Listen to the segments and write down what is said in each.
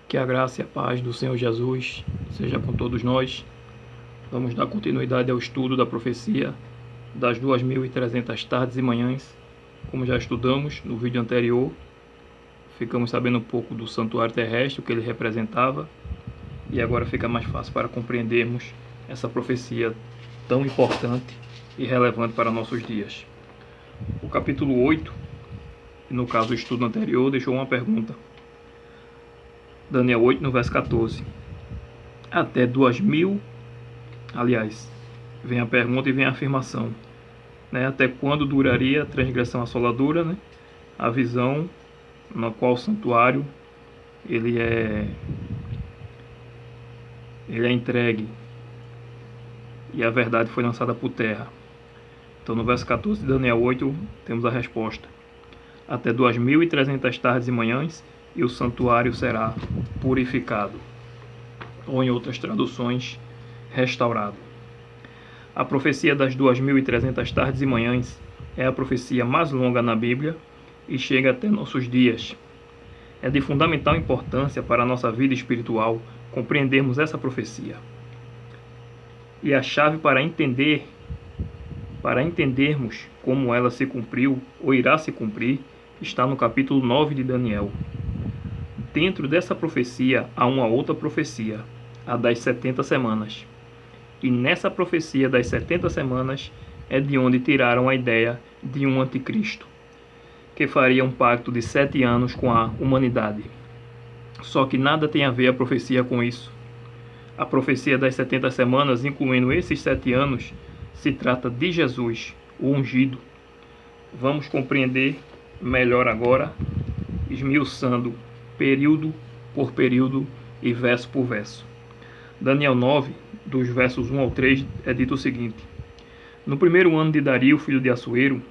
Que a graça e a paz do Senhor Jesus seja com todos nós. Vamos dar continuidade ao estudo da profecia das 2.300 tardes e manhãs. Como já estudamos no vídeo anterior, ficamos sabendo um pouco do santuário terrestre, o que ele representava, e agora fica mais fácil para compreendermos essa profecia tão importante e relevante para nossos dias. O capítulo 8, no caso o estudo anterior, deixou uma pergunta. Daniel 8, no verso 14. Até 2.000, aliás, vem a pergunta e vem a afirmação, né? Até quando duraria a transgressão assoladora, né? A visão na qual o santuário ele é entregue e a verdade foi lançada por terra. Então no verso 14 de Daniel 8 temos a resposta. Até 2.300 tardes e manhãs e o santuário será purificado, ou em outras traduções, restaurado. A profecia das 2.300 tardes e manhãs é a profecia mais longa na Bíblia e chega até nossos dias. É de fundamental importância para a nossa vida espiritual compreendermos essa profecia. E a chave para entendermos como ela se cumpriu ou irá se cumprir está no capítulo 9 de Daniel. Dentro dessa profecia há uma outra profecia, a das 70 semanas. E nessa profecia das 70 semanas é de onde tiraram a ideia de um anticristo, que faria um pacto de 7 anos com a humanidade. Só que nada tem a ver a profecia com isso. A profecia das 70 semanas, incluindo esses 7 anos, se trata de Jesus, o ungido. Vamos compreender melhor agora, esmiuçando período por período e verso por verso. Daniel 9, dos versos 1 ao 3, é dito o seguinte: No primeiro ano de Dario, filho de Assuero,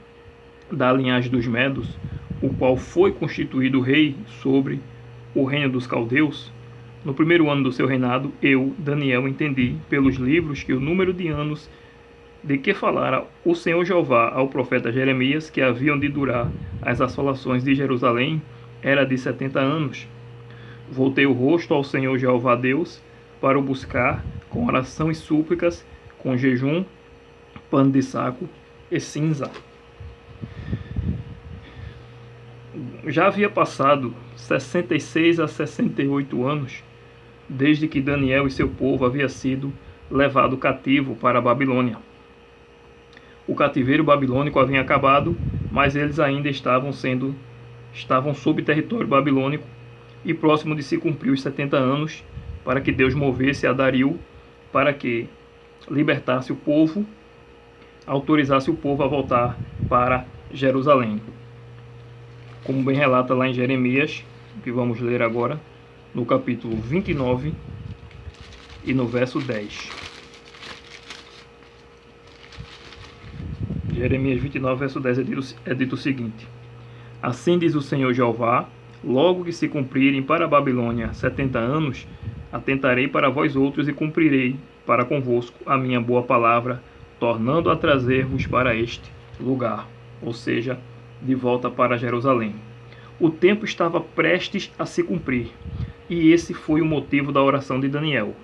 da linhagem dos Medos, o qual foi constituído rei sobre o reino dos caldeus, no primeiro ano do seu reinado, eu, Daniel, entendi pelos livros que o número de anos de que falara o Senhor Jeová ao profeta Jeremias, que haviam de durar as assolações de Jerusalém, era de 70 anos. Voltei o rosto ao Senhor Jeová Deus, para o buscar com oração e súplicas, com jejum, pano de saco e cinza. Já havia passado 66 a 68 anos desde que Daniel e seu povo havia sido levado cativo para a Babilônia. O cativeiro babilônico havia acabado, mas eles ainda estavam sob território babilônico e próximo de se cumprir os 70 anos para que Deus movesse a Dario para que libertasse o povo, autorizasse o povo a voltar para Jerusalém. Como bem relata lá em Jeremias, que vamos ler agora, no capítulo 29 e no verso 10. Jeremias 29, verso 10 é dito o seguinte: Assim diz o Senhor Jeová, logo que se cumprirem para a Babilônia 70 anos, atentarei para vós outros e cumprirei para convosco a minha boa palavra, tornando a trazer-vos para este lugar, ou seja, de volta para Jerusalém. O tempo estava prestes a se cumprir, e esse foi o motivo da oração de Daniel.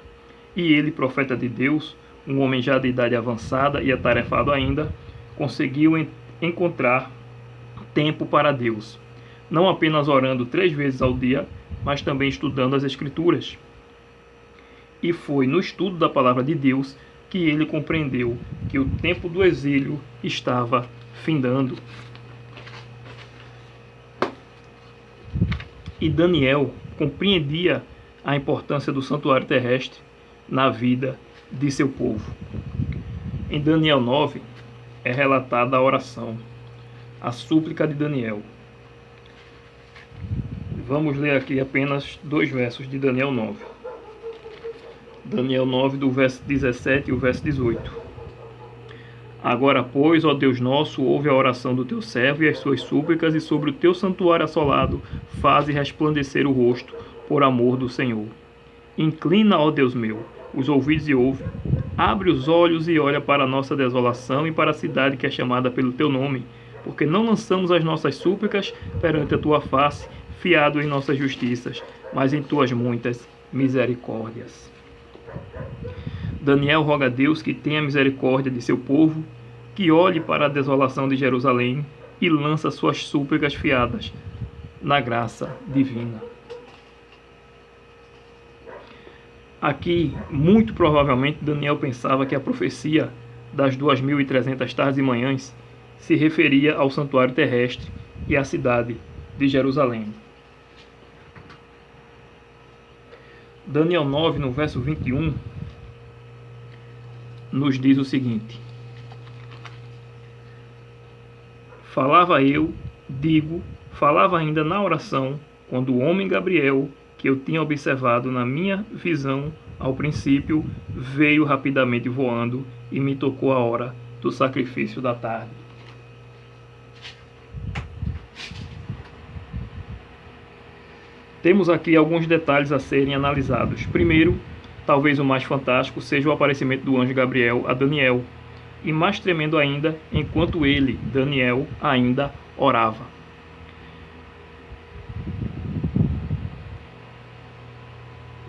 E ele, profeta de Deus, um homem já de idade avançada e atarefado ainda, conseguiu encontrar tempo para Deus, não apenas orando 3 vezes ao dia, mas também estudando as Escrituras. E foi no estudo da palavra de Deus que ele compreendeu que o tempo do exílio estava findando. E Daniel compreendia a importância do santuário terrestre na vida de seu povo. Em Daniel 9 é relatada a oração, a súplica de Daniel. Vamos ler aqui apenas 2 versos de Daniel 9. Daniel 9, do verso 17 e o verso 18. Agora, pois, ó Deus nosso, ouve a oração do teu servo e as suas súplicas, e sobre o teu santuário assolado faze resplandecer o rosto, por amor do Senhor. Inclina, ó Deus meu, os ouvidos e ouve. Abre os olhos e olha para a nossa desolação e para a cidade que é chamada pelo teu nome, porque não lançamos as nossas súplicas perante a tua face, fiado em nossas justiças, mas em tuas muitas misericórdias. Daniel roga a Deus que tenha misericórdia de seu povo, que olhe para a desolação de Jerusalém e lança suas súplicas fiadas na graça divina. Aqui, muito provavelmente, Daniel pensava que a profecia das 2.300 tardes e manhãs se referia ao santuário terrestre e à cidade de Jerusalém. Daniel 9, no verso 21, nos diz o seguinte: falava ainda na oração, quando o homem Gabriel, que eu tinha observado na minha visão ao princípio, veio rapidamente voando e me tocou a hora do sacrifício da tarde. Temos aqui alguns detalhes a serem analisados. Primeiro, talvez o mais fantástico seja o aparecimento do anjo Gabriel a Daniel, e mais tremendo ainda, enquanto ele, Daniel, ainda orava.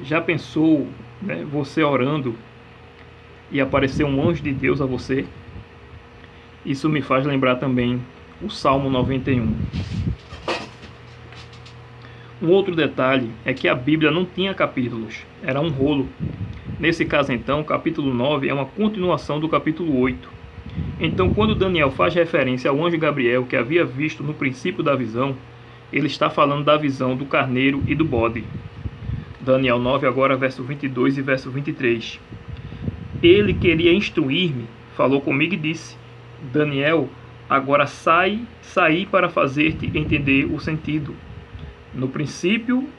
Já pensou, você orando e aparecer um anjo de Deus a você? Isso me faz lembrar também o Salmo 91. Um outro detalhe é que a Bíblia não tinha capítulos, era um rolo. Nesse caso, então, o capítulo 9 é uma continuação do capítulo 8. Então, quando Daniel faz referência ao anjo Gabriel que havia visto no princípio da visão, ele está falando da visão do carneiro e do bode. Daniel 9, agora verso 22 e verso 23. Ele queria instruir-me, falou comigo e disse: Daniel, agora saí para fazer-te entender o sentido. No princípio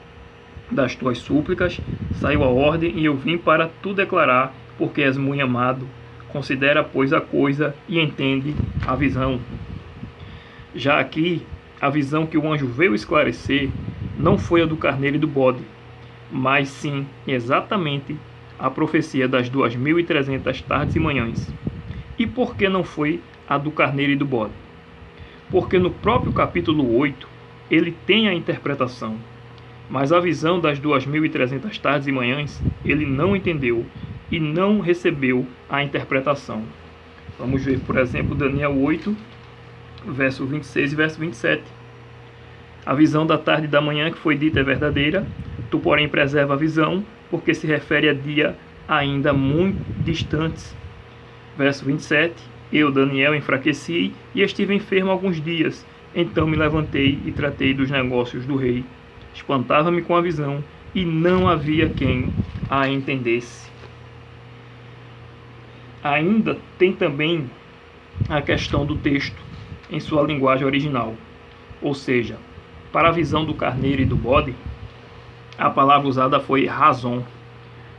das tuas súplicas saiu a ordem e eu vim para tu declarar, porque és muito amado. Considera, pois, a coisa e entende a visão. Já aqui, a visão que o anjo veio esclarecer não foi a do carneiro e do bode, mas sim exatamente a profecia das 2.300 tardes e manhãs. E por que não foi a do carneiro e do bode? Porque no próprio capítulo 8 ele tem a interpretação, mas a visão das 2.300 tardes e manhãs ele não entendeu e não recebeu a interpretação. Vamos ver, por exemplo, Daniel 8, verso 26 e verso 27. A visão da tarde e da manhã que foi dita é verdadeira, tu, porém, preserva a visão, porque se refere a dia ainda muito distantes. Verso 27. Eu, Daniel, enfraqueci e estive enfermo alguns dias. Então me levantei e tratei dos negócios do rei. Espantava-me com a visão e não havia quem a entendesse. Ainda tem também a questão do texto em sua linguagem original. Ou seja, para a visão do carneiro e do bode, a palavra usada foi razão.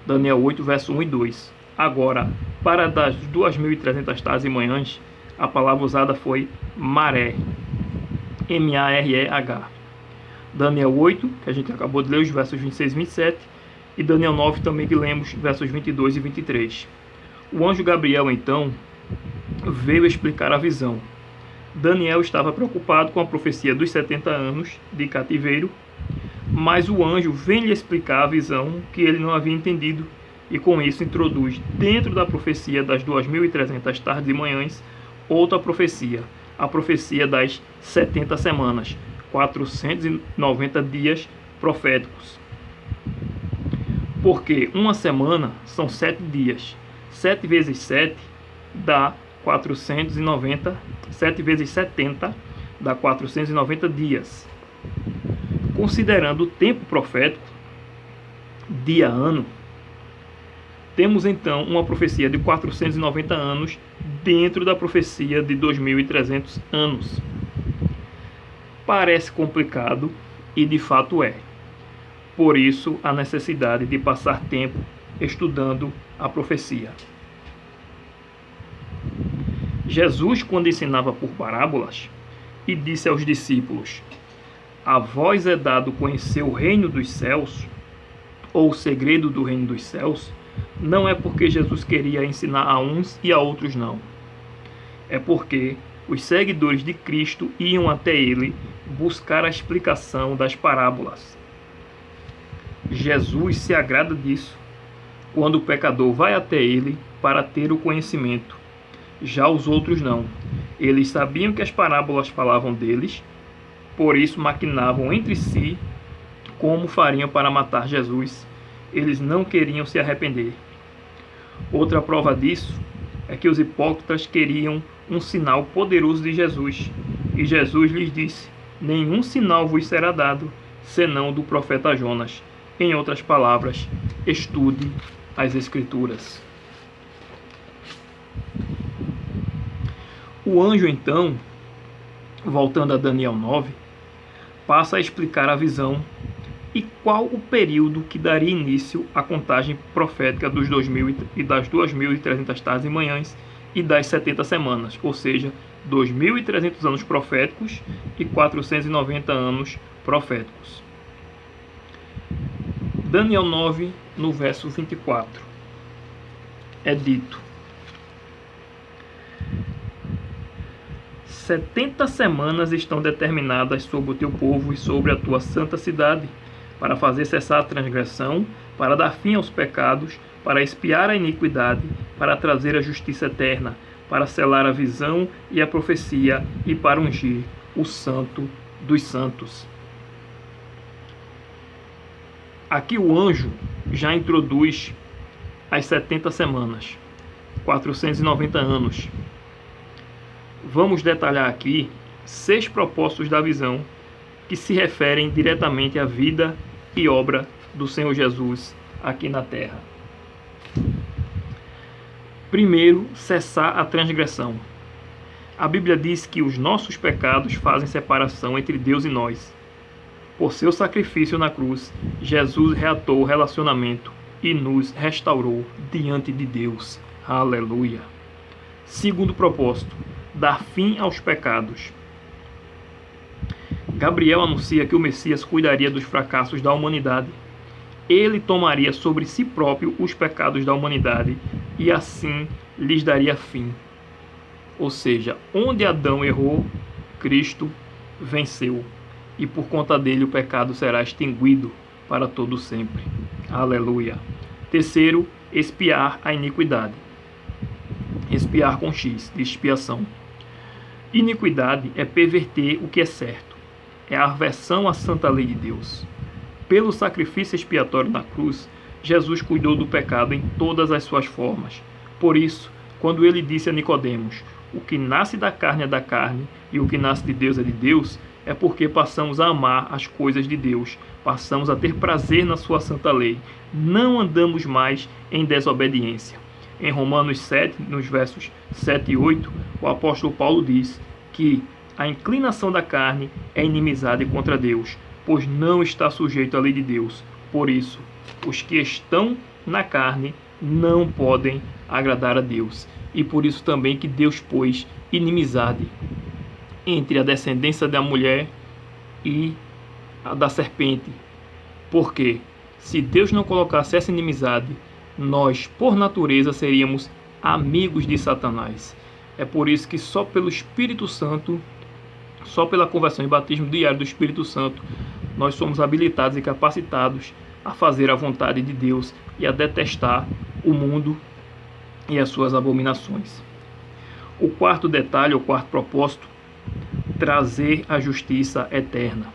Daniel 8, verso 1 e 2. Agora, para das 2.300 tardes e manhãs, a palavra usada foi maré. M-A-R-E-H. Daniel 8, que a gente acabou de ler, os versos 26 e 27. E Daniel 9 também, que lemos, versos 22 e 23. O anjo Gabriel, então, veio explicar a visão. Daniel estava preocupado com a profecia dos 70 anos de cativeiro, mas o anjo vem lhe explicar a visão que ele não havia entendido, e com isso introduz dentro da profecia das 2.300 tardes e manhãs outra profecia, a profecia das 70 semanas, 490 dias proféticos. Porque uma semana são 7 dias. 7 vezes 7 dá 490, 7 vezes 70 dá 490 dias. Considerando o tempo profético, dia a ano, temos então uma profecia de 490 anos dentro da profecia de 2.300 anos. Parece complicado e de fato é. Por isso a necessidade de passar tempo estudando a profecia. Jesus, quando ensinava por parábolas, e disse aos discípulos: a vós é dado conhecer o reino dos céus, ou o segredo do reino dos céus, não é porque Jesus queria ensinar a uns e a outros não. É porque os seguidores de Cristo iam até ele buscar a explicação das parábolas. Jesus se agrada disso, quando o pecador vai até ele para ter o conhecimento. Já os outros não. Eles sabiam que as parábolas falavam deles, por isso maquinavam entre si como fariam para matar Jesus. Eles não queriam se arrepender. Outra prova disso é que os hipócritas queriam um sinal poderoso de Jesus. E Jesus lhes disse: nenhum sinal vos será dado, senão do profeta Jonas. Em outras palavras, estude as Escrituras. O anjo, então, voltando a Daniel 9, passa a explicar a visão e qual o período que daria início à contagem profética dos 2000 e das 2.300 tardes e manhãs e das 70 semanas, ou seja, 2.300 anos proféticos e 490 anos proféticos. Daniel 9, no verso 24, é dito: 70 semanas estão determinadas sobre o teu povo e sobre a tua santa cidade, para fazer cessar a transgressão, para dar fim aos pecados, para expiar a iniquidade, para trazer a justiça eterna, para selar a visão e a profecia e para ungir o santo dos santos. Aqui o anjo já introduz as 70 semanas, 490 anos. Vamos detalhar aqui 6 propósitos da visão que se referem diretamente à vida e obra do Senhor Jesus aqui na terra. Primeiro, cessar a transgressão. A Bíblia diz que os nossos pecados fazem separação entre Deus e nós. Por seu sacrifício na cruz, Jesus reatou o relacionamento e nos restaurou diante de Deus. Aleluia. Segundo propósito, dar fim aos pecados. Gabriel anuncia que o Messias cuidaria dos fracassos da humanidade. Ele tomaria sobre si próprio os pecados da humanidade e assim lhes daria fim. Ou seja, onde Adão errou, Cristo venceu. E por conta dele o pecado será extinguido para todo sempre. Aleluia. Terceiro, expiar a iniquidade. Expiar com X, de expiação. Iniquidade é perverter o que é certo. É a aversão à santa lei de Deus. Pelo sacrifício expiatório na cruz, Jesus cuidou do pecado em todas as suas formas. Por isso, quando ele disse a Nicodemos: o que nasce da carne é da carne, e o que nasce de Deus é de Deus, é porque passamos a amar as coisas de Deus, passamos a ter prazer na sua santa lei, não andamos mais em desobediência. Em Romanos 7, nos versos 7 e 8, o apóstolo Paulo diz que a inclinação da carne é inimizade contra Deus, pois não está sujeito à lei de Deus. Por isso, os que estão na carne não podem agradar a Deus. E por isso também que Deus pôs inimizade entre a descendência da mulher e a da serpente. Porque se Deus não colocasse essa inimizade, nós, por natureza, seríamos amigos de Satanás. É por isso que só pelo Espírito Santo, só pela conversão e batismo diário do Espírito Santo, nós somos habilitados e capacitados a fazer a vontade de Deus e a detestar o mundo e as suas abominações. O quarto detalhe, o quarto propósito, trazer a justiça eterna.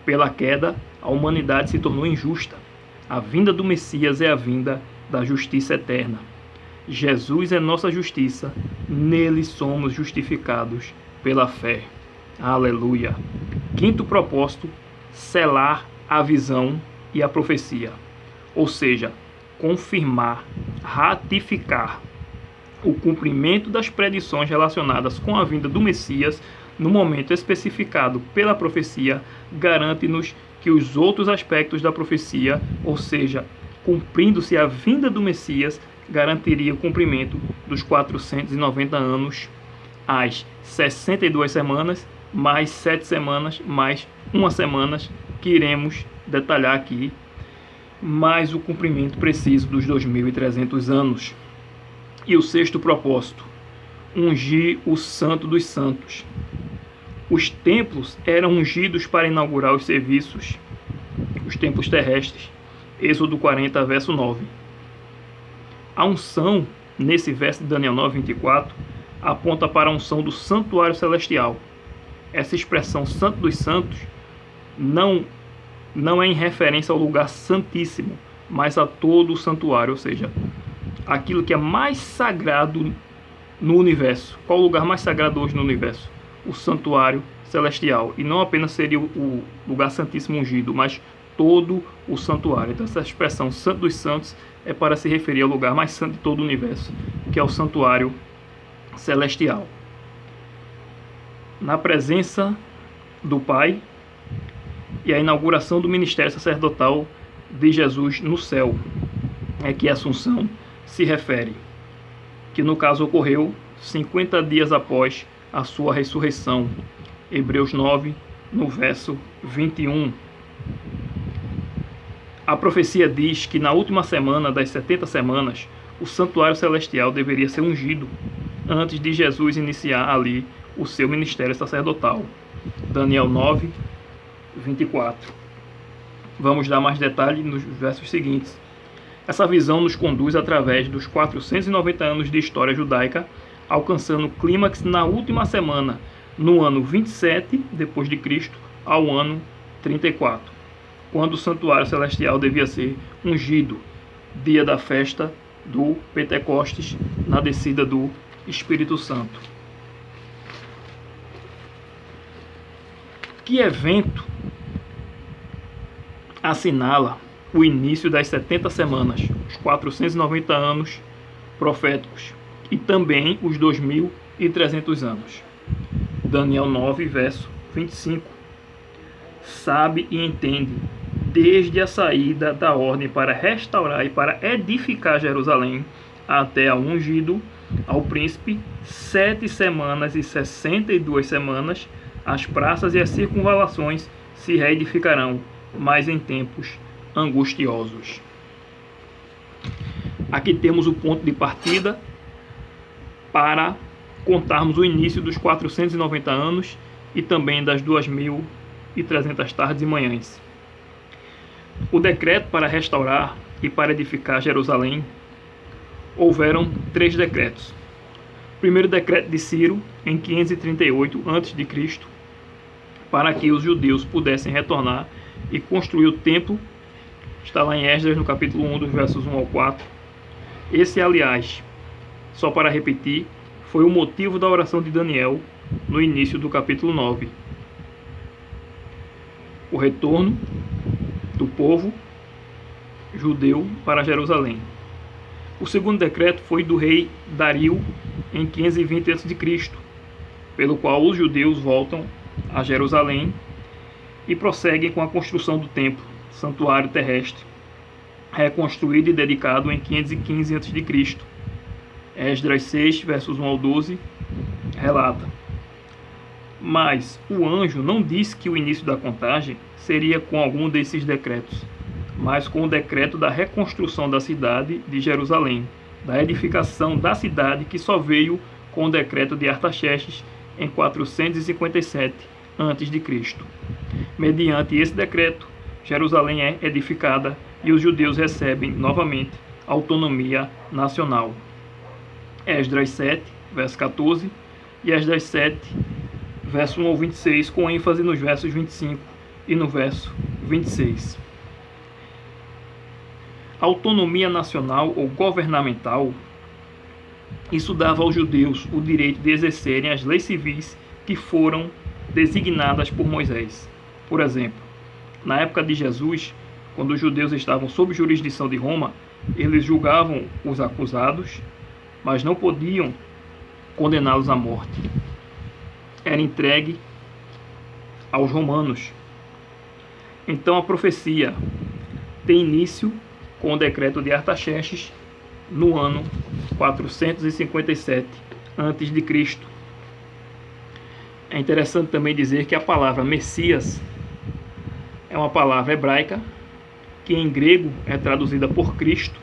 Pela queda, a humanidade se tornou injusta. A vinda do Messias é a vinda da justiça eterna. Jesus é nossa justiça, nele somos justificados pela fé. Aleluia. Quinto propósito, selar a visão e a profecia. Ou seja, confirmar, ratificar o cumprimento das predições relacionadas com a vinda do Messias no momento especificado pela profecia, garante-nos que os outros aspectos da profecia, ou seja, cumprindo-se a vinda do Messias, garantiria o cumprimento dos 490 anos, as 62 semanas, mais 7 semanas, mais 1 semana, que iremos detalhar aqui, mais o cumprimento preciso dos 2.300 anos. E o sexto propósito, ungir o Santo dos Santos. Os templos eram ungidos para inaugurar os serviços, os templos terrestres. Êxodo 40, verso 9. A unção, nesse verso de Daniel 9:24, aponta para a unção do santuário celestial. Essa expressão Santo dos Santos não é em referência ao lugar santíssimo, mas a todo o santuário, ou seja, aquilo que é mais sagrado no universo. Qual o lugar mais sagrado hoje no universo? O santuário celestial. E não apenas seria o lugar santíssimo ungido, mas todo o santuário. Então essa expressão Santo dos Santos é para se referir ao lugar mais santo de todo o universo, que é o santuário celestial. Na presença do Pai e a inauguração do ministério sacerdotal de Jesus no céu é que a Assunção se refere, que no caso ocorreu 50 dias após a sua ressurreição. Hebreus 9, no verso 21. A profecia diz que na última semana das 70 semanas, o santuário celestial deveria ser ungido antes de Jesus iniciar ali o seu ministério sacerdotal. Daniel 9, 24. Vamos dar mais detalhes nos versos seguintes. Essa visão nos conduz através dos 490 anos de história judaica, alcançando o clímax na última semana, no ano 27 depois de Cristo, ao ano 34, quando o santuário celestial devia ser ungido, dia da festa do Pentecostes, na descida do Espírito Santo. Que evento assinala o início das 70 semanas, os 490 anos proféticos e também os 2.300 anos? Daniel 9, verso 25. Sabe e entende, desde a saída da ordem para restaurar e para edificar Jerusalém até ao ungido, ao príncipe, 7 semanas e 62 semanas, as praças e as circunvalações se reedificarão, mas em tempos angustiosos. Aqui temos o ponto de partida para contarmos o início dos 490 anos e também das 2.300 tardes e manhãs. O decreto para restaurar e para edificar Jerusalém, houveram 3 decretos. O primeiro decreto de Ciro, em 538 a.C., para que os judeus pudessem retornar e construir o templo, está lá em Esdras, no capítulo 1, dos versos 1 ao 4. Esse, aliás, só para repetir, foi o motivo da oração de Daniel no início do capítulo 9. O retorno do povo judeu para Jerusalém. O segundo decreto foi do rei Dario em 520 a.C., pelo qual os judeus voltam a Jerusalém e prosseguem com a construção do templo, santuário terrestre, reconstruído e dedicado em 515 a.C. Esdras 6, versos 1 ao 12, relata: mas o anjo não disse que o início da contagem seria com algum desses decretos, mas com o decreto da reconstrução da cidade de Jerusalém, da edificação da cidade, que só veio com o decreto de Artaxerxes em 457 a.C. Mediante esse decreto, Jerusalém é edificada e os judeus recebem novamente autonomia nacional. Esdras 7, verso 14, e Esdras 7, verso 1 ao 26, com ênfase nos versos 25 e no verso 26. Autonomia nacional ou governamental, isso dava aos judeus o direito de exercerem as leis civis que foram designadas por Moisés. Por exemplo, na época de Jesus, quando os judeus estavam sob jurisdição de Roma, eles julgavam os acusados, mas não podiam condená-los à morte. Era entregue aos romanos. Então a profecia tem início com o decreto de Artaxerxes no ano 457 a.C. É interessante também dizer que a palavra Messias é uma palavra hebraica que em grego é traduzida por Cristo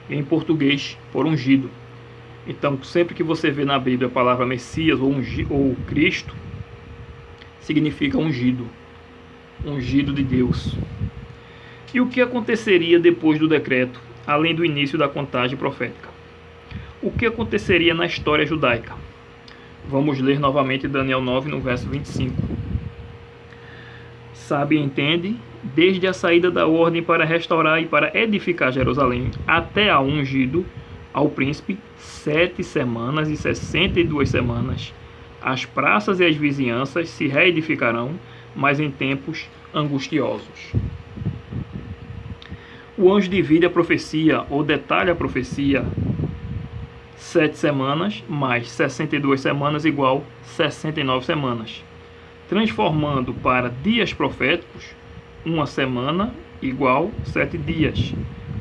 e em português por ungido. Então, sempre que você vê na Bíblia a palavra Messias ou Cristo, significa ungido, ungido de Deus. E o que aconteceria depois do decreto, além do início da contagem profética? O que aconteceria na história judaica? Vamos ler novamente Daniel 9, no verso 25. Sabe e entende, desde a saída da ordem para restaurar e para edificar Jerusalém, até ao ungido, ao príncipe, 7 semanas e 62 semanas. As praças e as vizinhanças se reedificarão, mas em tempos angustiosos. O anjo divide a profecia, ou detalha a profecia, 7 semanas mais 62 semanas igual 69 semanas, transformando para dias proféticos, uma semana igual 7 dias,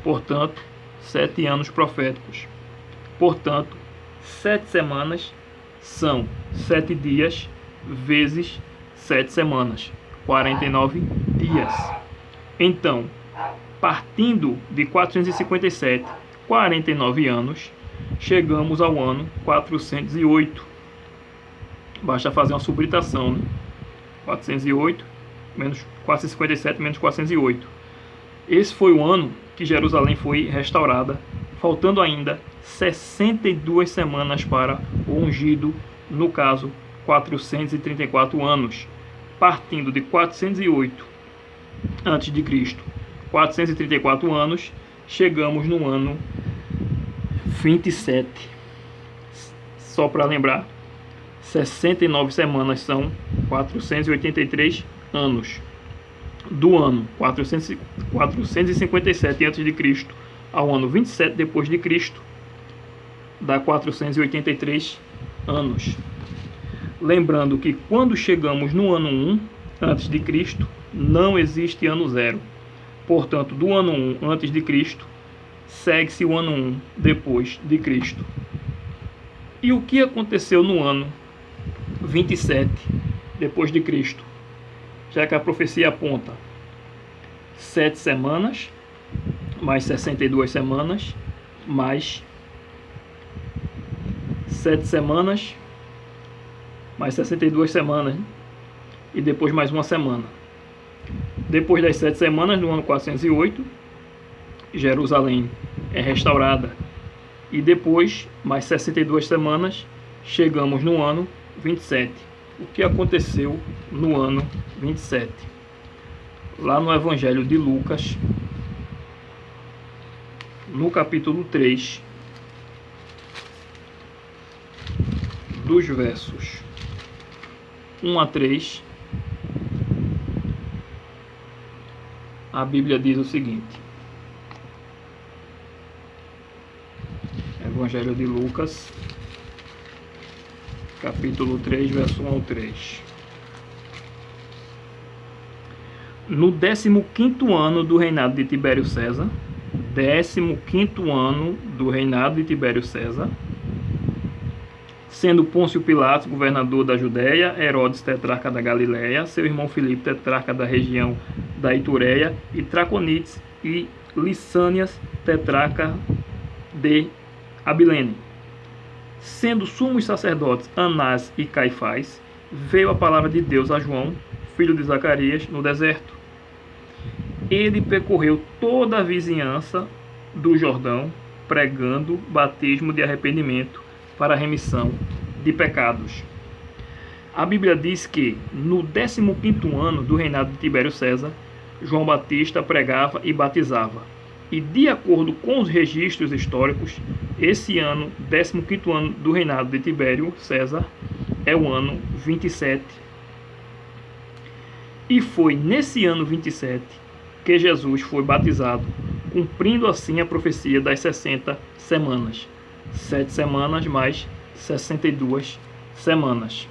portanto, 7 anos proféticos. Portanto, 7 semanas são 7 dias vezes 7 semanas, 49 dias. Então, partindo de 457, 49 anos, chegamos ao ano 408. Basta fazer uma subtração, né? 408 menos 457 menos 408. Esse foi o ano que Jerusalém foi restaurada, faltando ainda 62 semanas para o ungido, no caso 434 anos, partindo de 408 a.C., 434 anos, chegamos no ano 27. Só para lembrar, 69 semanas são 483 anos. Do ano 457 a.C. ao ano 27 depois de Cristo, dá 483 anos. Lembrando que quando chegamos no ano 1 antes de Cristo, não existe ano 0. Portanto, do ano 1 antes de Cristo, segue-se o ano 1 depois de Cristo. E o que aconteceu no ano 27 depois de Cristo? Já que a profecia aponta 7 semanas, mais 62 semanas, mais 7 semanas, mais 62 semanas, e depois mais uma semana. Depois das 7 semanas, no ano 408, Jerusalém é restaurada. E depois, mais 62 semanas, chegamos no ano 27. O que aconteceu no ano 27? Lá no Evangelho de Lucas, no capítulo 3, dos versos 1 a 3, a Bíblia diz o seguinte. Evangelho de Lucas, capítulo 3, verso 1 ao 3. No 15º ano do reinado de Tibério César, 15º ano do reinado de Tibério César, sendo Pôncio Pilatos governador da Judéia, Herodes tetrarca da Galiléia, seu irmão Filipe tetrarca da região da Itureia, e Traconites e Lissânias tetrarca de Abilene. Sendo sumos sacerdotes Anás e Caifás, veio a palavra de Deus a João, filho de Zacarias, no deserto. Ele percorreu toda a vizinhança do Jordão, pregando batismo de arrependimento para a remissão de pecados. A Bíblia diz que, no 15º ano do reinado de Tibério César, João Batista pregava e batizava. E, de acordo com os registros históricos, esse ano, 15º ano do reinado de Tibério César, é o ano 27. E foi nesse ano 27 que Jesus foi batizado, cumprindo assim a profecia das 60 semanas. 7 semanas mais 62 semanas.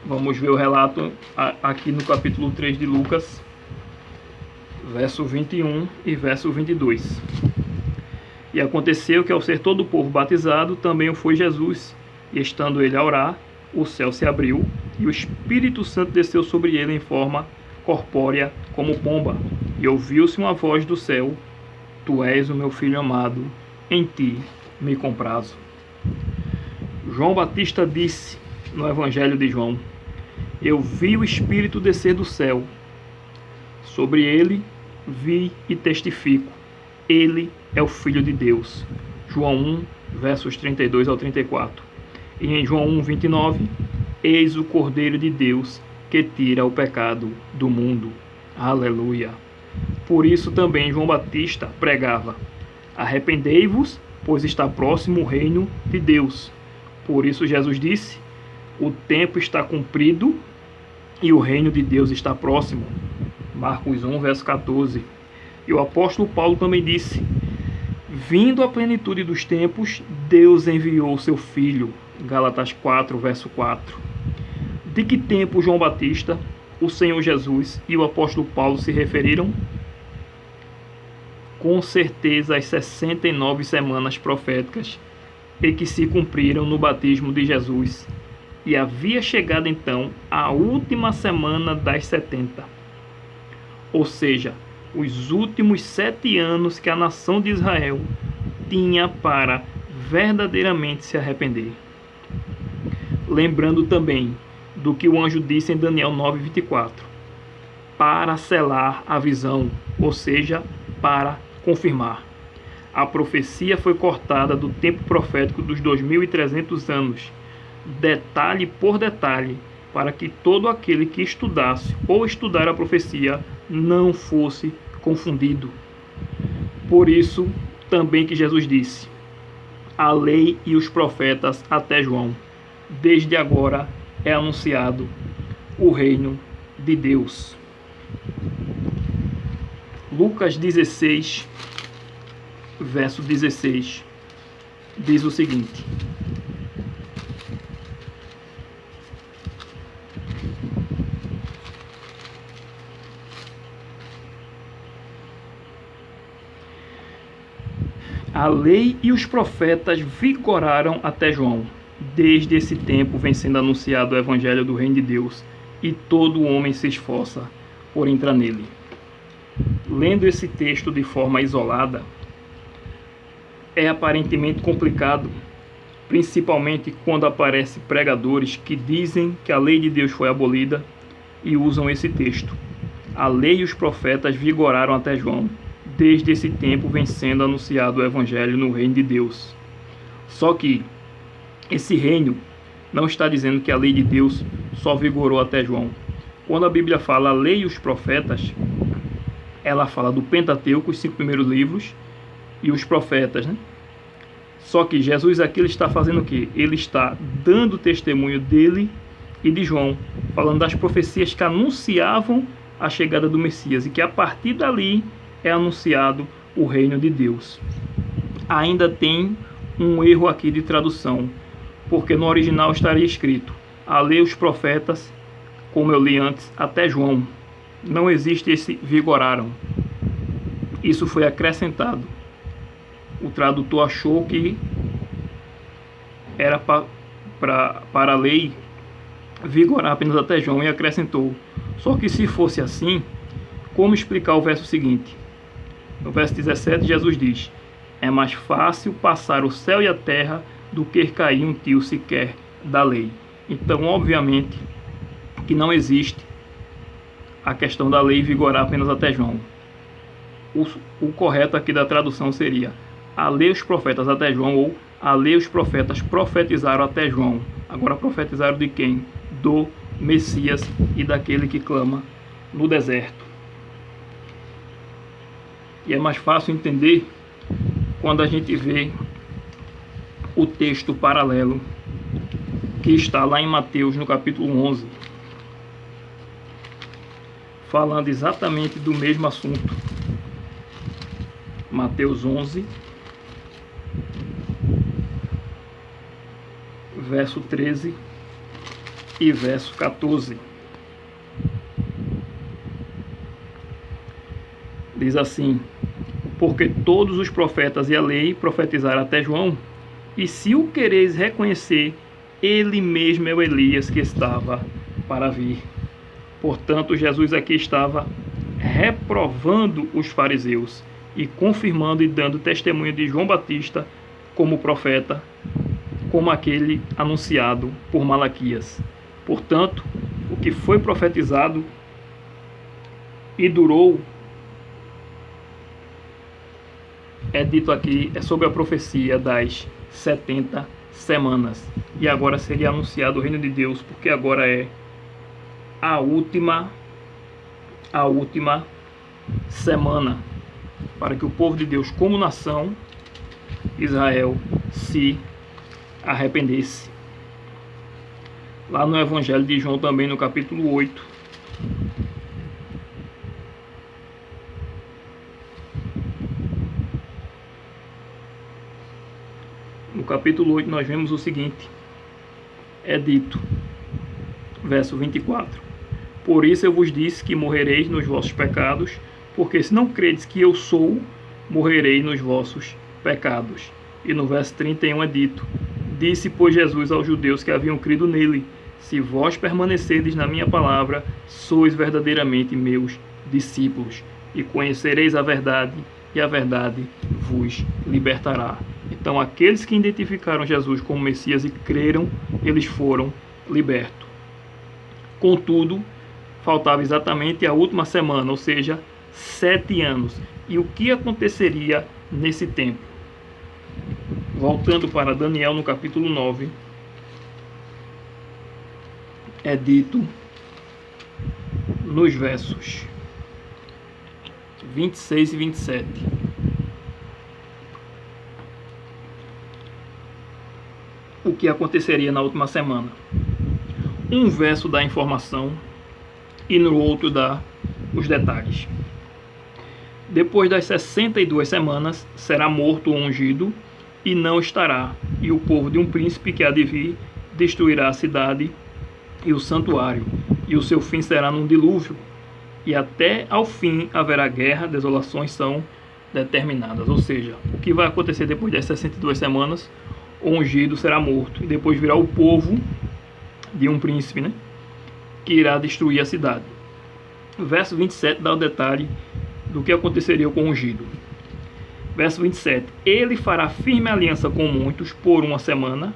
Vamos ver o relato aqui no capítulo 3 de Lucas, verso 21 e verso 22. E aconteceu que, ao ser todo o povo batizado, também o foi Jesus, e estando ele a orar, o céu se abriu, e o Espírito Santo desceu sobre ele em forma corpórea como pomba, e ouviu-se uma voz do céu: Tu és o meu filho amado, em ti me comprazo. João Batista disse no Evangelho de João: eu vi o Espírito descer do céu. Sobre ele vi e testifico. Ele é o Filho de Deus. João 1, versos 32 ao 34. E em João 1, 29, eis o Cordeiro de Deus que tira o pecado do mundo. Aleluia! Por isso também João Batista pregava: arrependei-vos, pois está próximo o reino de Deus. Por isso Jesus disse: o tempo está cumprido e o reino de Deus está próximo. Marcos 1, verso 14. E o apóstolo Paulo também disse: vindo a plenitude dos tempos, Deus enviou o seu Filho. Gálatas 4, verso 4. De que tempo João Batista, o Senhor Jesus e o apóstolo Paulo se referiram? Com certeza as 69 semanas proféticas e que se cumpriram no batismo de Jesus. E havia chegado então a última semana das 70. Ou seja, os últimos 7 anos que a nação de Israel tinha para verdadeiramente se arrepender. Lembrando também do que o anjo disse em Daniel 9:24, para selar a visão, ou seja, para confirmar. A profecia foi cortada do tempo profético dos 2300 anos, detalhe por detalhe, para que todo aquele que estudasse ou estudar a profecia não fosse confundido. Por isso também que Jesus disse: a lei e os profetas até João, desde agora é anunciado o reino de Deus. Lucas 16, verso 16, diz o seguinte: a lei e os profetas vigoraram até João. Desde esse tempo vem sendo anunciado o evangelho do reino de Deus, e todo homem se esforça por entrar nele. Lendo esse texto de forma isolada, é aparentemente complicado, principalmente quando aparecem pregadores que dizem que a lei de Deus foi abolida e usam esse texto. A lei e os profetas vigoraram até João. Desde esse tempo vem sendo anunciado o evangelho no reino de Deus. Só que esse reino não está dizendo que a lei de Deus só vigorou até João. Quando a Bíblia fala a lei e os profetas, ela fala do Pentateuco, os 5 primeiros livros, e os profetas, né? Só que Jesus aqui ele está fazendo o quê? Ele está dando testemunho dele e de João, falando das profecias que anunciavam a chegada do Messias, e que a partir dali é anunciado o reino de Deus. Ainda tem um erro aqui de tradução, porque no original estaria escrito a lei e os profetas, como eu li antes, até João. Não existe esse vigoraram. Isso foi acrescentado. O tradutor achou que era para a lei vigorar apenas até João e acrescentou. Só que se fosse assim, como explicar o verso seguinte? No verso 17, Jesus diz: é mais fácil passar o céu e a terra do que cair um tio sequer da lei. Então, obviamente, que não existe a questão da lei vigorar apenas até João. O correto aqui da tradução seria a lei e os profetas até João, ou a lei e os profetas profetizaram até João. Agora, profetizaram de quem? Do Messias e daquele que clama no deserto. E é mais fácil entender quando a gente vê o texto paralelo que está lá em Mateus, no capítulo 11, falando exatamente do mesmo assunto. Mateus 11, verso 13 e verso 14. Diz assim: porque todos os profetas e a lei profetizaram até João, e se o quereis reconhecer, ele mesmo é o Elias que estava para vir. Portanto, Jesus aqui estava reprovando os fariseus e confirmando e dando testemunho de João Batista como profeta, como aquele anunciado por Malaquias. Portanto, o que foi profetizado e durou, é dito aqui, é sobre a profecia das 70 semanas. E agora seria anunciado o reino de Deus, porque agora é a última semana para que o povo de Deus, como nação, Israel, se arrependesse. Lá no Evangelho de João, também no capítulo 8, no capítulo 8 nós vemos o seguinte, é dito, verso 24: por isso eu vos disse que morrereis nos vossos pecados, porque se não credes que eu sou, morrerei nos vossos pecados. E no verso 31 é dito: disse, pois, Jesus aos judeus que haviam crido nele: se vós permanecerdes na minha palavra, sois verdadeiramente meus discípulos, e conhecereis a verdade, e a verdade vos libertará. Então, aqueles que identificaram Jesus como Messias e creram, eles foram libertos. Contudo, faltava exatamente a última semana, ou seja, 7 anos. E o que aconteceria nesse tempo? Voltando para Daniel, no capítulo 9, é dito nos versos 26 e 27. O que aconteceria na última semana? Um verso dá a informação e no outro dá os detalhes. Depois das 62 semanas, será morto o ungido e não estará, e o povo de um príncipe que há de vir destruirá a cidade e o santuário, e o seu fim será num dilúvio, e até ao fim haverá guerra, desolações são determinadas. Ou seja, o que vai acontecer depois das 62 semanas? O ungido será morto, e depois virá o povo de um príncipe, que irá destruir a cidade. O verso 27 dá o detalhe do que aconteceria com o ungido. Verso 27: ele fará firme aliança com muitos por uma semana,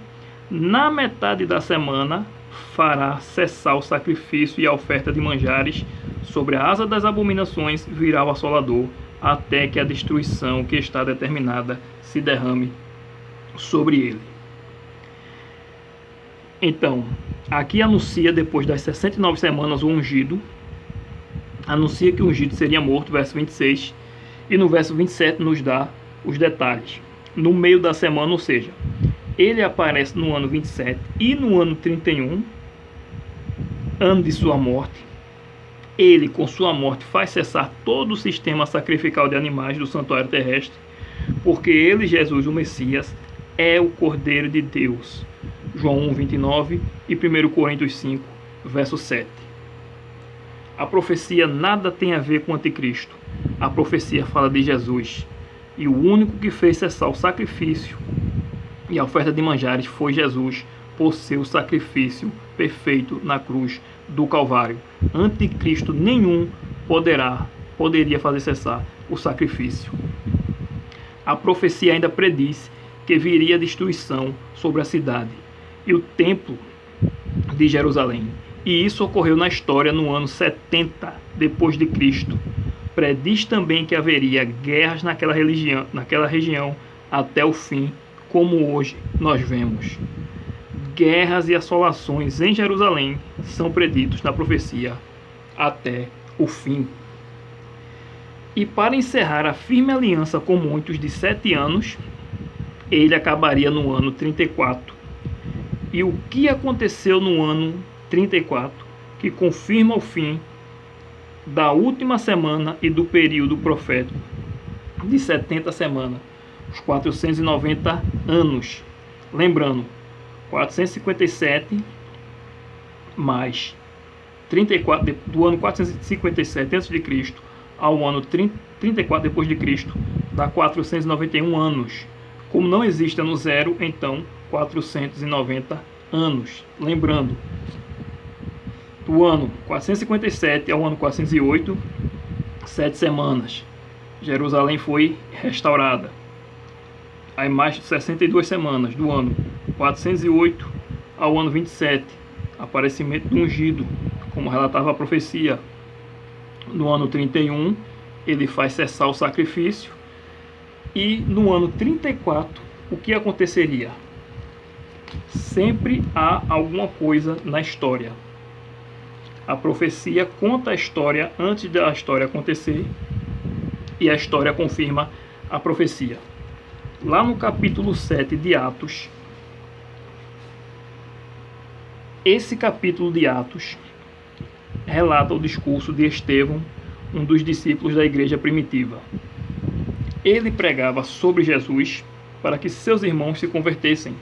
na metade da semana fará cessar o sacrifício e a oferta de manjares, sobre a asa das abominações virá o assolador, até que a destruição que está determinada se derrame sobre ele. Então, aqui anuncia, depois das 69 semanas, o ungido, anuncia que o ungido seria morto, verso 26, e no verso 27 nos dá os detalhes. No meio da semana, ou seja, ele aparece no ano 27 e no ano 31, ano de sua morte. Ele, com sua morte, faz cessar todo o sistema sacrificial de animais do santuário terrestre, porque ele, Jesus, o Messias, é o Cordeiro de Deus. João 1, 29 e 1 Coríntios 5, verso 7. A profecia nada tem a ver com o anticristo. A profecia fala de Jesus. E o único que fez cessar o sacrifício e a oferta de manjares foi Jesus, por seu sacrifício perfeito na cruz do Calvário. Anticristo nenhum poderia fazer cessar o sacrifício. A profecia ainda prediz que viria a destruição sobre a cidade e o templo de Jerusalém. E isso ocorreu na história no ano 70 depois de Cristo. Prediz também que haveria guerras naquela região até o fim, como hoje nós vemos. Guerras e assolações em Jerusalém são preditos na profecia até o fim. E para encerrar a firme aliança com muitos de 7 anos, ele acabaria no ano 34. E o que aconteceu no ano 34, que confirma o fim da última semana e do período profético de 70 semanas, os 490 anos. Lembrando, 457 mais 34, do ano 457 a.C. ao ano 34 depois de Cristo, dá 491 anos. Como não existe ano zero, então 490 anos. Lembrando, do ano 457 ao ano 408, 7 semanas. Jerusalém foi restaurada. Aí mais de 62 semanas, do ano 408 ao ano 27, aparecimento do ungido. como relatava a profecia. No ano 31, ele faz cessar o sacrifício, e no ano 34, o que aconteceria? Sempre há alguma coisa na história. A profecia conta a história antes da história acontecer, e a história confirma a profecia. Lá no capítulo 7 de Atos, esse capítulo de Atos relata o discurso de Estevão, um dos discípulos da igreja primitiva. Ele pregava sobre Jesus para que seus irmãos se convertessem.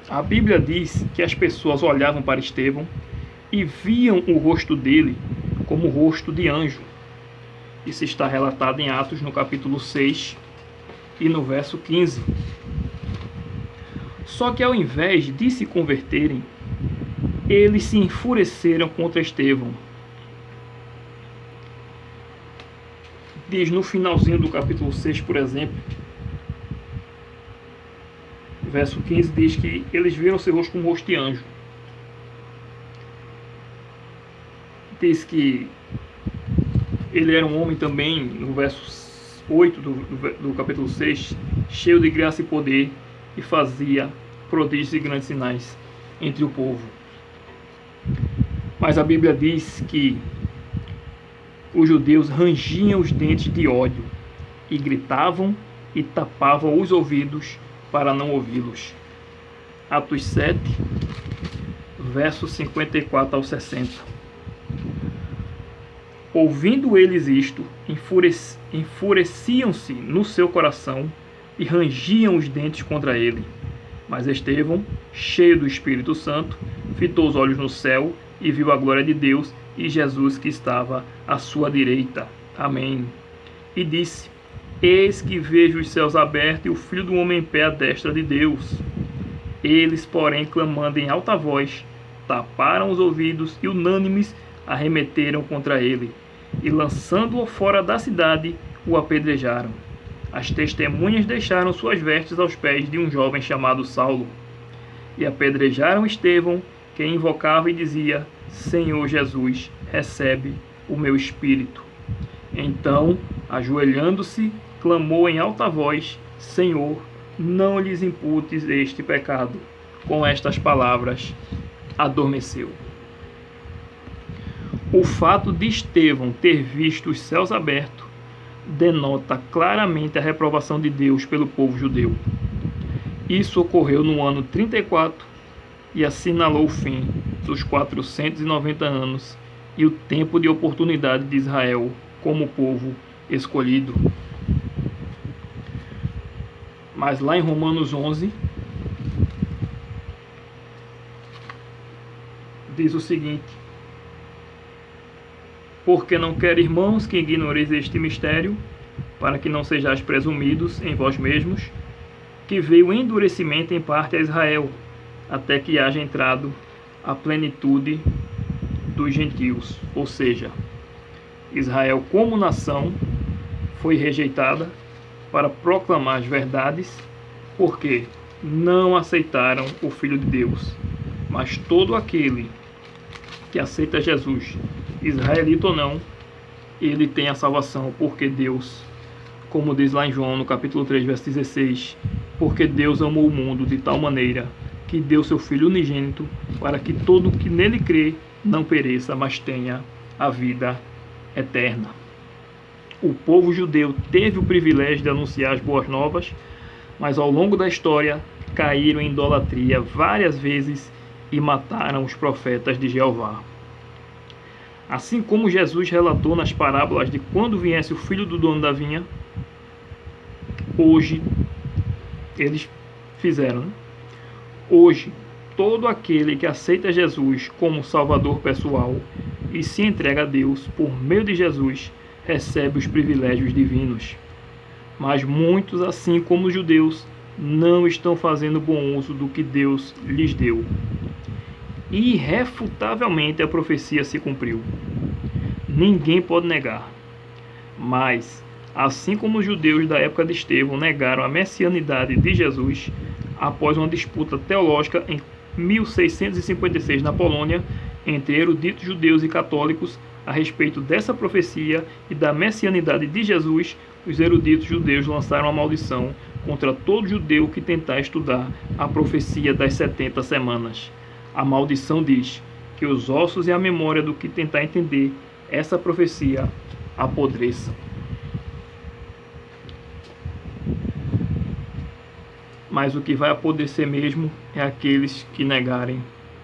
A Bíblia diz que as pessoas olhavam para Estevão e viam o rosto dele como o rosto de anjo. Isso está relatado em Atos, no capítulo 6 e no verso 15. Só que ao invés de se converterem, eles se enfureceram contra Estevão. Diz no finalzinho do capítulo 6, por exemplo, verso 15, diz que eles viram seu rosto como rosto de anjo. Diz que ele era um homem também, no verso 8 do capítulo 6, cheio de graça e poder, e fazia prodígios e grandes sinais entre o povo. Mas a Bíblia diz que os judeus rangiam os dentes de ódio e gritavam e tapavam os ouvidos para não ouvi-los. Atos 7, versos 54 ao 60. Ouvindo eles isto, enfureciam-se no seu coração e rangiam os dentes contra ele. Mas Estevão, cheio do Espírito Santo, fitou os olhos no céu e viu a glória de Deus e Jesus que estava à sua direita. Amém. E disse: Eis que vejo os céus abertos e o Filho do Homem em pé à destra de Deus. Eles, porém, clamando em alta voz, taparam os ouvidos e unânimes arremeteram contra ele, e lançando-o fora da cidade, o apedrejaram. As testemunhas deixaram suas vestes aos pés de um jovem chamado Saulo, e apedrejaram Estevão, que invocava e dizia: Senhor Jesus, recebe o meu espírito. Então, ajoelhando-se, clamou em alta voz: Senhor, não lhes imputes este pecado. Com estas palavras, adormeceu. O fato de Estevão ter visto os céus abertos denota claramente a reprovação de Deus pelo povo judeu. Isso ocorreu no ano 34 e assinalou o fim dos 490 anos e o tempo de oportunidade de Israel como povo escolhido. Mas lá em Romanos 11, diz o seguinte: Porque não quero, irmãos, que ignoreis este mistério, para que não sejais presumidos em vós mesmos, que veio endurecimento em parte a Israel, até que haja entrado a plenitude dos gentios. Ou seja, Israel como nação foi rejeitada para proclamar as verdades, porque não aceitaram o Filho de Deus. Mas todo aquele que aceita Jesus, israelita ou não, ele tem a salvação, porque Deus, como diz lá em João no capítulo 3, verso 16, porque Deus amou o mundo de tal maneira que deu seu Filho unigênito, para que todo que nele crê não pereça, mas tenha a vida eterna. O povo judeu teve o privilégio de anunciar as boas novas, mas ao longo da história caíram em idolatria várias vezes e mataram os profetas de Jeová. Assim como Jesus relatou nas parábolas de quando viesse o filho do dono da vinha, hoje eles fizeram, né? Hoje, todo aquele que aceita Jesus como Salvador pessoal e se entrega a Deus por meio de Jesus, recebe os privilégios divinos. Mas muitos, assim como os judeus, não estão fazendo bom uso do que Deus lhes deu. Irrefutavelmente a profecia se cumpriu. Ninguém pode negar. Mas, assim como os judeus da época de Estevão negaram a messianidade de Jesus, após uma disputa teológica em 1656 na Polônia, entre eruditos judeus e católicos a respeito dessa profecia e da messianidade de Jesus, os eruditos judeus lançaram a maldição contra todo judeu que tentar estudar a profecia das 70 semanas. A maldição diz que os ossos e a memória do que tentar entender essa profecia apodreçam. Mas o que vai apodrecer mesmo é aqueles que negarem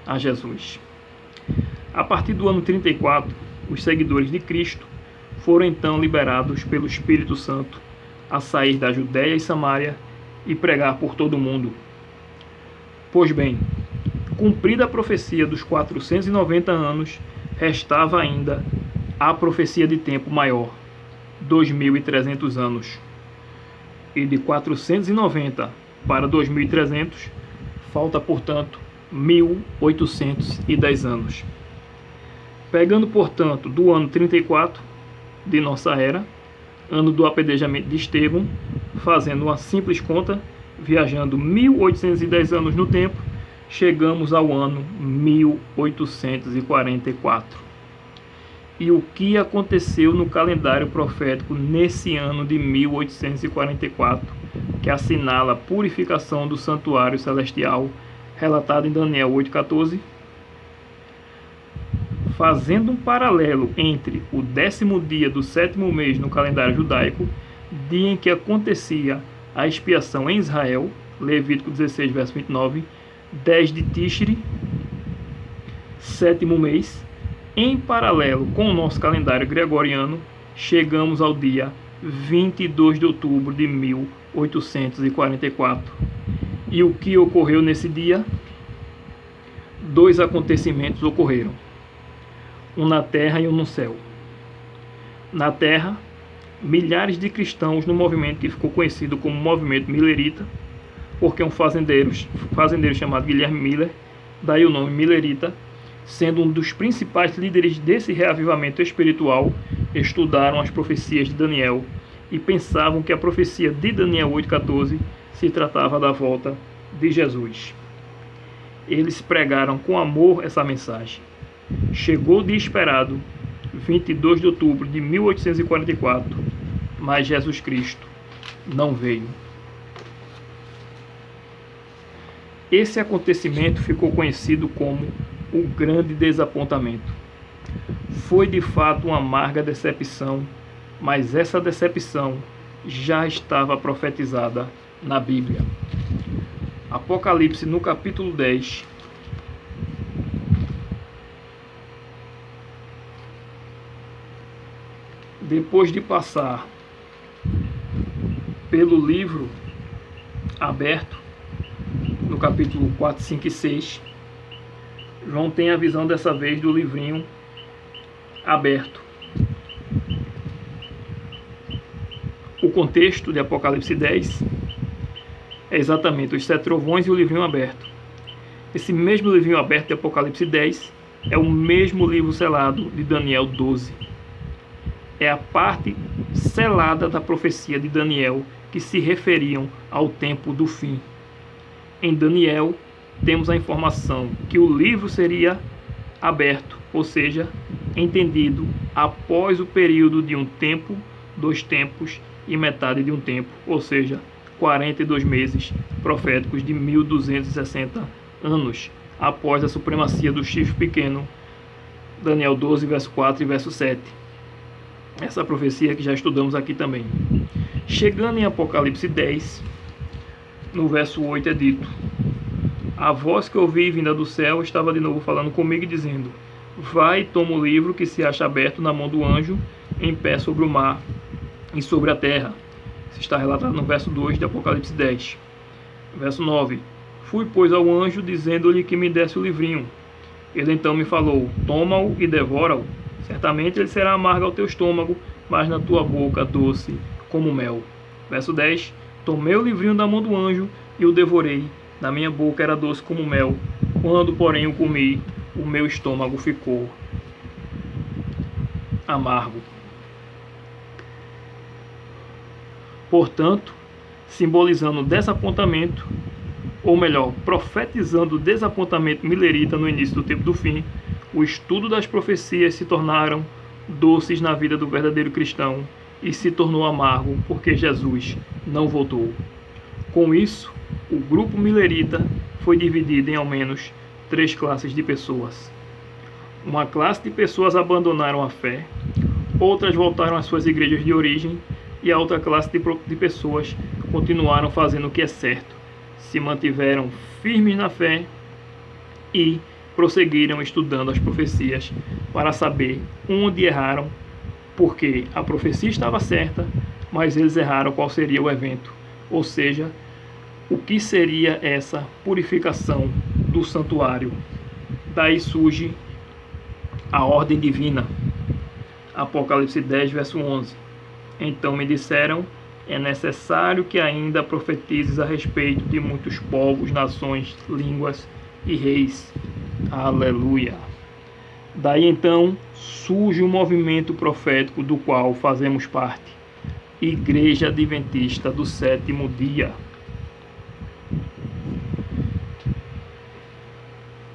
a Jesus. A partir do ano 34, os seguidores de Cristo foram então liberados pelo Espírito Santo a sair da Judéia e Samária e pregar por todo o mundo. Pois bem, cumprida a profecia dos 490 anos, restava ainda a profecia de tempo maior, 2.300 anos. E de 490 para 2.300, falta, portanto, 1.810 anos. Pegando, portanto, do ano 34 de nossa era, ano do apedrejamento de Estevão, fazendo uma simples conta, viajando 1.810 anos no tempo, chegamos ao ano 1844. E o que aconteceu no calendário profético nesse ano de 1844, que assinala a purificação do santuário celestial, relatado em Daniel 8,14? Fazendo um paralelo entre o 10º dia do 7º mês no calendário judaico, dia em que acontecia a expiação em Israel, Levítico 16, verso 29, 10 de Tishri, 7º mês, em paralelo com o nosso calendário gregoriano, chegamos ao dia 22 de outubro de 1844. E o que ocorreu nesse dia? Dois acontecimentos ocorreram. Um na terra e um no céu. Na terra, milhares de cristãos no movimento que ficou conhecido como Movimento Millerita, porque um fazendeiro chamado Guilherme Miller, daí o nome Millerita, sendo um dos principais líderes desse reavivamento espiritual, estudaram as profecias de Daniel e pensavam que a profecia de Daniel 8,14 se tratava da volta de Jesus. Eles pregaram com amor essa mensagem. Chegou o dia esperado, 22 de outubro de 1844, mas Jesus Cristo não veio. Esse acontecimento ficou conhecido como o grande desapontamento. Foi de fato uma amarga decepção, mas essa decepção já estava profetizada na Bíblia. Apocalipse, no capítulo 10, depois de passar pelo livro aberto, no capítulo 4, 5 e 6, João tem a visão dessa vez do livrinho aberto. O contexto de Apocalipse 10 é exatamente os 7 trovões e o livrinho aberto. Esse mesmo livrinho aberto de Apocalipse 10 é o mesmo livro selado de Daniel 12. É a parte selada da profecia de Daniel que se referiam ao tempo do fim. Em Daniel, temos a informação que o livro seria aberto, ou seja, entendido após o período de um tempo, 2 tempos e metade de um tempo, ou seja, 42 meses proféticos de 1260 anos, após a supremacia do chifre pequeno, Daniel 12, verso 4 e verso 7. Essa profecia que já estudamos aqui também. Chegando em Apocalipse 10, no verso 8 é dito: a voz que ouvi vinda do céu estava de novo falando comigo e dizendo: vai e toma o livro que se acha aberto na mão do anjo, em pé sobre o mar e sobre a terra. Isso está relatado no verso 2 de Apocalipse 10. Verso 9: fui, pois, ao anjo, dizendo-lhe que me desse o livrinho. Ele então me falou: toma-o e devora-o. Certamente ele será amargo ao teu estômago, mas na tua boca doce como mel. Verso 10: tomei o livrinho da mão do anjo e o devorei. Na minha boca era doce como mel. Quando, porém, o comi, o meu estômago ficou amargo. Portanto, simbolizando o desapontamento, ou melhor, profetizando o desapontamento milerita no início do tempo do fim, O estudo das profecias se tornaram doces na vida do verdadeiro cristão e se tornou amargo porque Jesus não voltou. Com isso, o grupo milerita foi dividido em ao menos 3 classes de pessoas. Uma classe de pessoas abandonaram a fé, outras voltaram às suas igrejas de origem e a outra classe de pessoas continuaram fazendo o que é certo, se mantiveram firmes na fé e prosseguiram estudando as profecias para saber onde erraram, porque a profecia estava certa, mas eles erraram qual seria o evento, ou seja, o que seria essa purificação do santuário. Daí surge a ordem divina. Apocalipse 10, verso 11. Então me disseram, é necessário que ainda profetizes a respeito de muitos povos, nações, línguas e reis. Aleluia! Daí então surge um movimento profético do qual fazemos parte. Igreja Adventista do Sétimo Dia.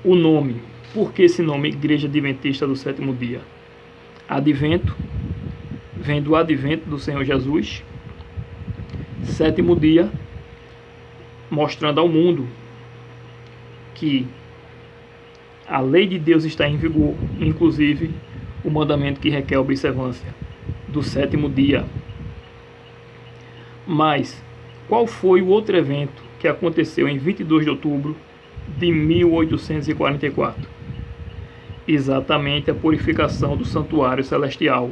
O nome. Por que esse nome, Igreja Adventista do Sétimo Dia? Advento, vem do advento do Senhor Jesus. Sétimo dia, mostrando ao mundo que a lei de Deus está em vigor, inclusive o mandamento que requer a observância do sétimo dia. Mas qual foi o outro evento que aconteceu em 22 de outubro de 1844? Exatamente a purificação do santuário celestial.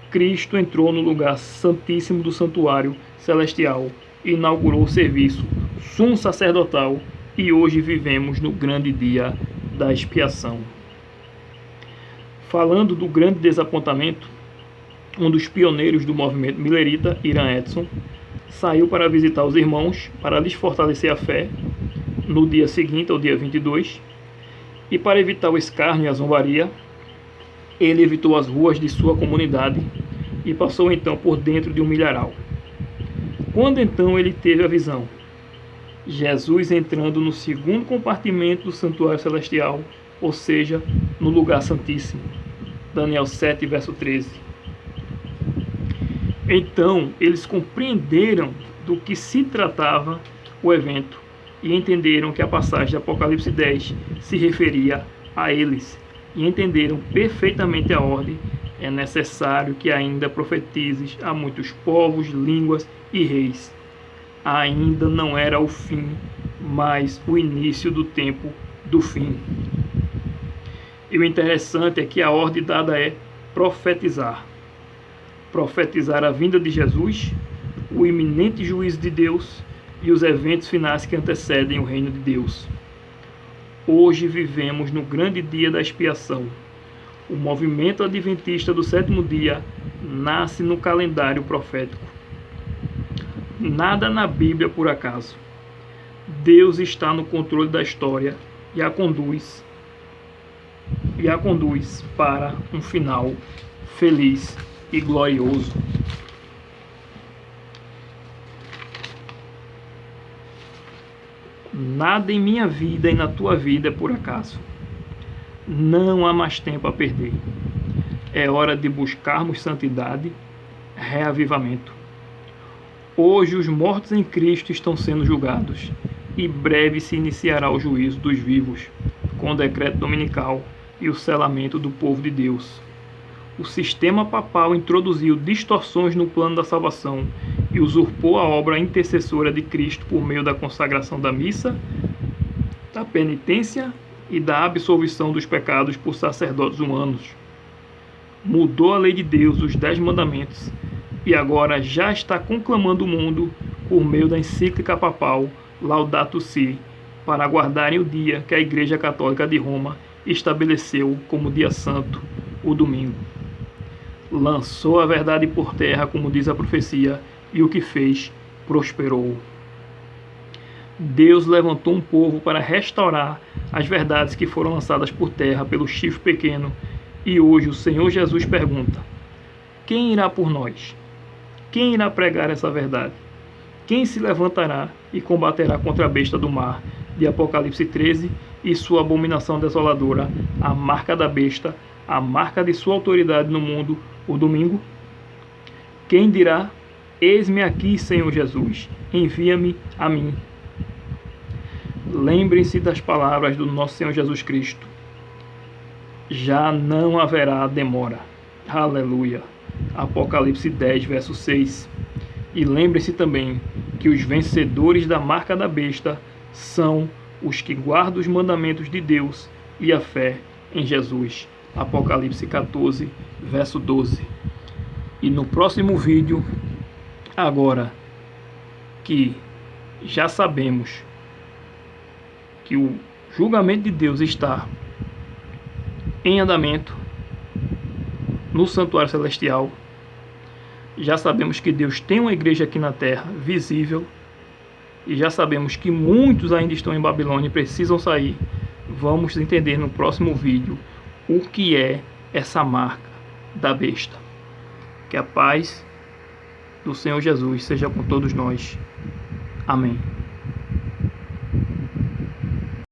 Cristo entrou no lugar santíssimo do santuário celestial e inaugurou o serviço sumo sacerdotal, e hoje vivemos no grande dia da expiação. Falando do grande desapontamento, um dos pioneiros do movimento milerita, Irã Edson, saiu para visitar os irmãos para lhes fortalecer a fé no dia seguinte, ao dia 22, e para evitar o escárnio e a zombaria, ele evitou as ruas de sua comunidade e passou então por dentro de um milharal. Quando então ele teve a visão, Jesus entrando no segundo compartimento do santuário celestial, ou seja, no lugar santíssimo. Daniel 7, verso 13. Então eles compreenderam do que se tratava o evento e entenderam que a passagem de Apocalipse 10 se referia a eles, e entenderam perfeitamente a ordem. É necessário que ainda profetizes a muitos povos, línguas e reis. Ainda não era o fim, mas o início do tempo do fim. E o interessante é que a ordem dada é profetizar. Profetizar a vinda de Jesus, o iminente juízo de Deus e os eventos finais que antecedem o reino de Deus. Hoje vivemos no grande dia da expiação. O movimento adventista do sétimo dia nasce no calendário profético. Nada na Bíblia por acaso. Deus está no controle da história e a conduz para um final feliz e glorioso. Nada em minha vida e na tua vida é por acaso. Não há mais tempo a perder. É hora de buscarmos santidade, reavivamento. Hoje os mortos em Cristo estão sendo julgados e breve se iniciará o juízo dos vivos, com o decreto dominical e o selamento do povo de Deus. O sistema papal introduziu distorções no plano da salvação e usurpou a obra intercessora de Cristo por meio da consagração da missa, da penitência e da absolvição dos pecados por sacerdotes humanos. Mudou a lei de Deus, os 10 mandamentos, e agora já está conclamando o mundo por meio da encíclica papal Laudato Si, para aguardarem o dia que a Igreja Católica de Roma estabeleceu como dia santo, o domingo. Lançou a verdade por terra, como diz a profecia, e o que fez prosperou. Deus levantou um povo para restaurar as verdades que foram lançadas por terra pelo chifre pequeno, e hoje o Senhor Jesus pergunta: quem irá por nós? Quem irá pregar essa verdade? Quem se levantará e combaterá contra a besta do mar, de Apocalipse 13 e sua abominação desoladora, a marca da besta, a marca de sua autoridade no mundo, o domingo? Quem dirá: eis-me aqui, Senhor Jesus, envia-me a mim? Lembrem-se das palavras do nosso Senhor Jesus Cristo. Já não haverá demora. Aleluia. Apocalipse 10, verso 6. E lembre-se também que os vencedores da marca da besta são os que guardam os mandamentos de Deus e a fé em Jesus. Apocalipse 14, verso 12. E no próximo vídeo, agora que já sabemos que o julgamento de Deus está em andamento no santuário celestial, já sabemos que Deus tem uma igreja aqui na terra visível, e já sabemos que muitos ainda estão em Babilônia e precisam sair. Vamos entender no próximo vídeo o que é essa marca da besta. Que a paz do Senhor Jesus seja com todos nós. Amém.